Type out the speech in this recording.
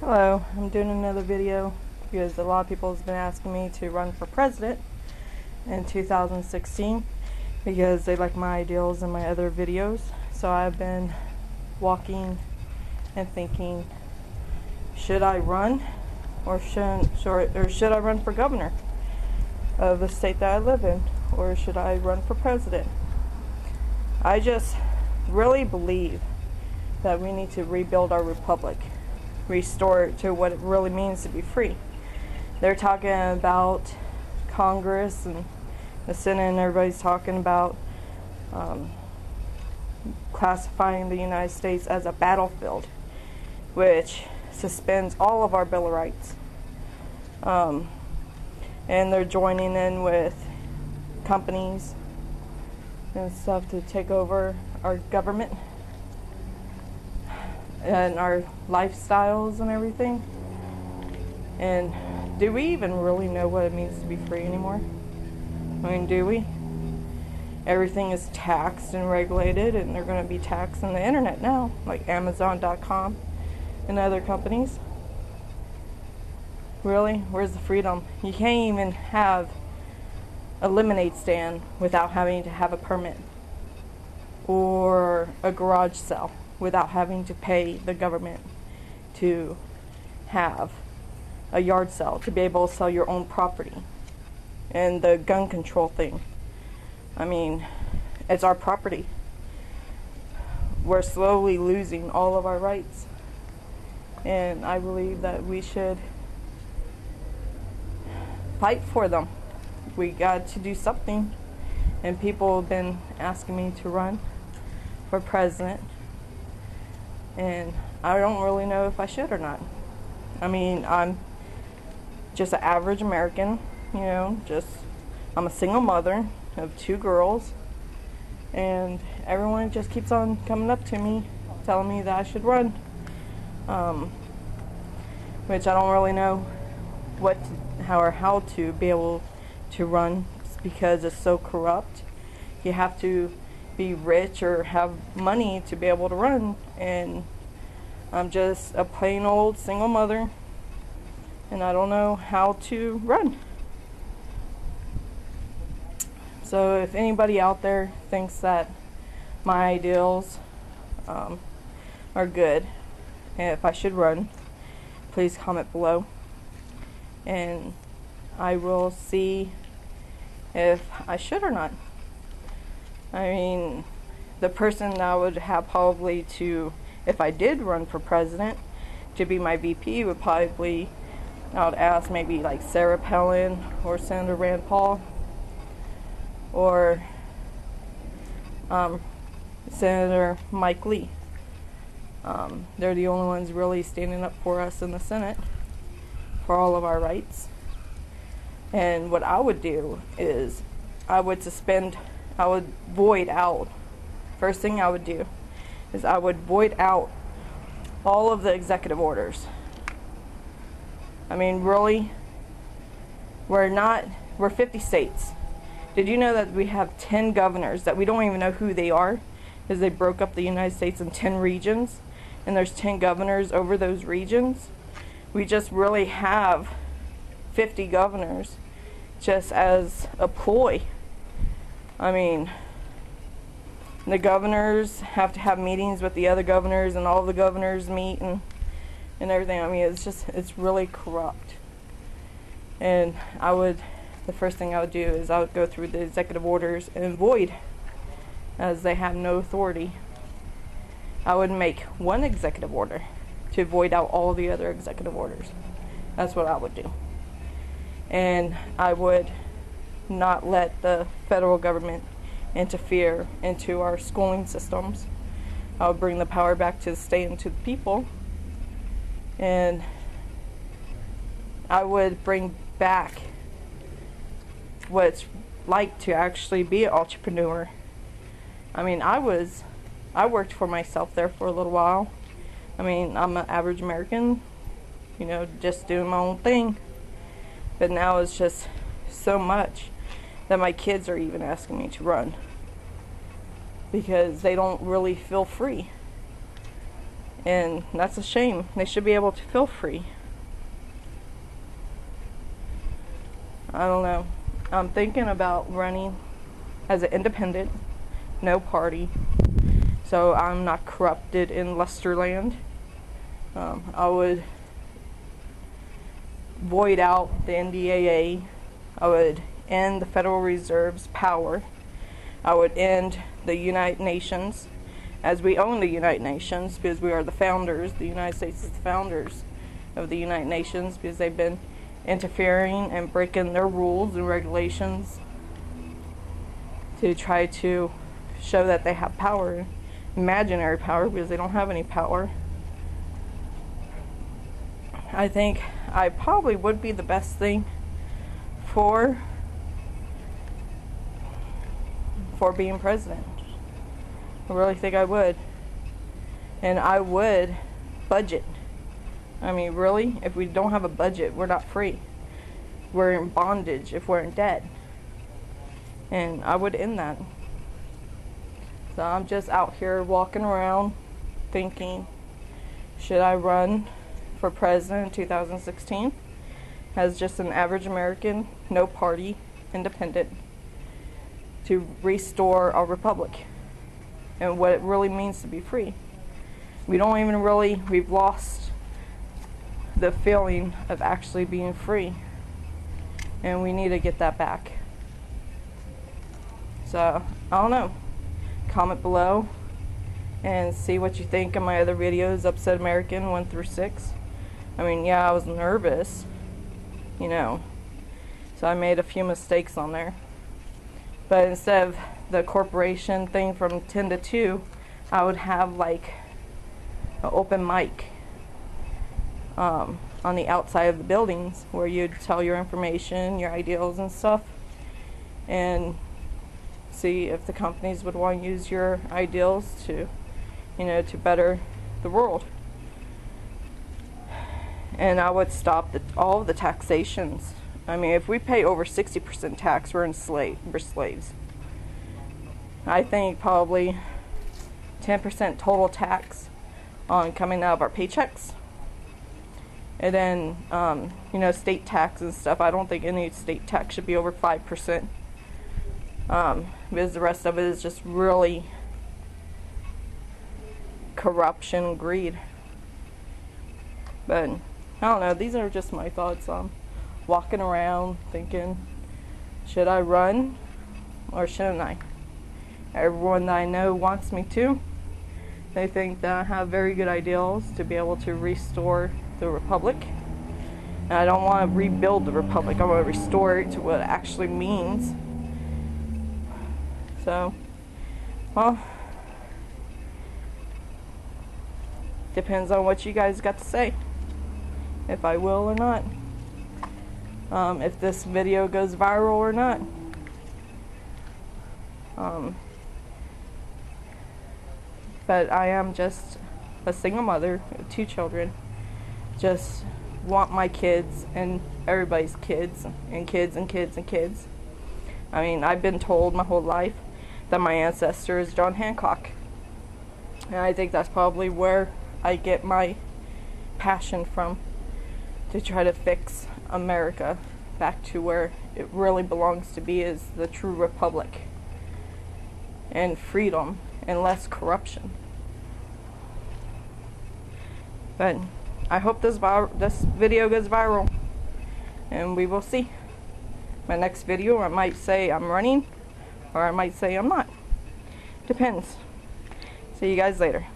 Hello, I'm doing another video because a lot of people have been asking me to run for president in 2016 because they like my ideals and my other videos. So I've been walking and thinking, should I run or should I run for governor of the state that I live in, or should I run for president? I just really believe that we need to rebuild our republic, restore it to what it really means to be free. They're talking about Congress and the Senate, and everybody's talking about classifying the United States as a battlefield, which suspends all of our Bill of Rights. And they're joining in with companies and stuff to take over our government and our lifestyles and everything. And do we even really know what it means to be free anymore? I mean, do we? Everything is taxed and regulated, and they're going to be taxing the internet now, like Amazon.com and other companies. Really? Where's the freedom? You can't even have a lemonade stand without having to have a permit, or a garage sale without having to pay the government to have a yard sale, to be able to sell your own property. And the gun control thing, I mean, it's our property. We're slowly losing all of our rights, and I believe that we should fight for them. We got to do something, and people have been asking me to run for president, and I don't really know if I should or not. I mean, I'm just an average American, you know, I'm a single mother of 2 girls, and everyone just keeps on coming up to me telling me that I should run, which I don't really know how to be able to run, because it's so corrupt. You have to be rich or have money to be able to run, and I'm just a plain old single mother, and I don't know how to run. So if anybody out there thinks that my ideals are good and if I should run, please comment below, and I will see if I should or not. I mean, the person that I would have probably to, if I did run for president, to be my VP would probably, I would ask maybe like Sarah Palin or Senator Rand Paul, or Senator Mike Lee. They're the only ones really standing up for us in the Senate for all of our rights. And what I would do is I would void out, first thing I would do is I would void out all of the executive orders. I mean, really, we're 50 states. Did you know that we have 10 governors that we don't even know who they are, because they broke up the United States in 10 regions, and there's 10 governors over those regions? We just really have 50 governors just as a ploy. I mean, the governors have to have meetings with the other governors, and all the governors meet and everything. I mean, it's really corrupt. And the first thing I would do is I would go through the executive orders and void, as they have no authority. I would make one executive order to void out all the other executive orders. That's what I would do. And I would not let the federal government interfere into our schooling systems. I would bring the power back to the state and to the people. And I would bring back what it's like to actually be an entrepreneur. I mean, I worked for myself there for a little while. I mean, I'm an average American, you know, just doing my own thing. But now it's just so much that my kids are even asking me to run, because they don't really feel free. And that's a shame. They should be able to feel free. I don't know. I'm thinking about running as an independent, no party, so I'm not corrupted in Lesterland. I would void out the NDAA. I would end the Federal Reserve's power. I would end the United Nations, as we own the United Nations, because we are the founders. The United States is the founders of the United Nations, because they've been interfering and breaking their rules and regulations to try to show that they have power, imaginary power, because they don't have any power. I think I probably would be the best thing for being president. I really think I would. And I would budget. I mean, really, if we don't have a budget, we're not free. We're in bondage if we're in debt. And I would end that. So I'm just out here walking around thinking, should I run for president in 2016 as just an average American, no party, independent, to restore our republic and what it really means to be free. We don't even really, we've lost the feeling of actually being free, and we need to get that back. So I don't know, comment below and see what you think of my other videos, Upset American 1 through 6. I mean, yeah, I was nervous, you know, so I made a few mistakes on there, but instead of the corporation thing from 10 to 2, I would have like an open mic on the outside of the buildings where you'd tell your information, your ideals and stuff, and see if the companies would want to use your ideals to, you know, to better the world. And I would stop all of the taxations. I mean, if we pay over 60% tax, we're slaves. I think probably 10% total tax on coming out of our paychecks. And then, you know, state tax and stuff. I don't think any state tax should be over 5%. Because the rest of it is just really corruption, greed. But I don't know, these are just my thoughts. Walking around thinking, should I run or shouldn't I? Everyone that I know wants me to. They think that I have very good ideals to be able to restore the republic. And I don't want to rebuild the republic, I want to restore it to what it actually means. So, well, depends on what you guys got to say, if I will or not, if this video goes viral or not. But I am just a single mother of 2 children. Just want my kids and everybody's kids and kids and kids and kids. I mean, I've been told my whole life that my ancestor is John Hancock. And I think that's probably where I get my passion from, to try to fix America back to where it really belongs to be, is the true republic and freedom and less corruption. But I hope this video goes viral, and we will see. My next video, I might say I'm running, or I might say I'm not. Depends. See you guys later.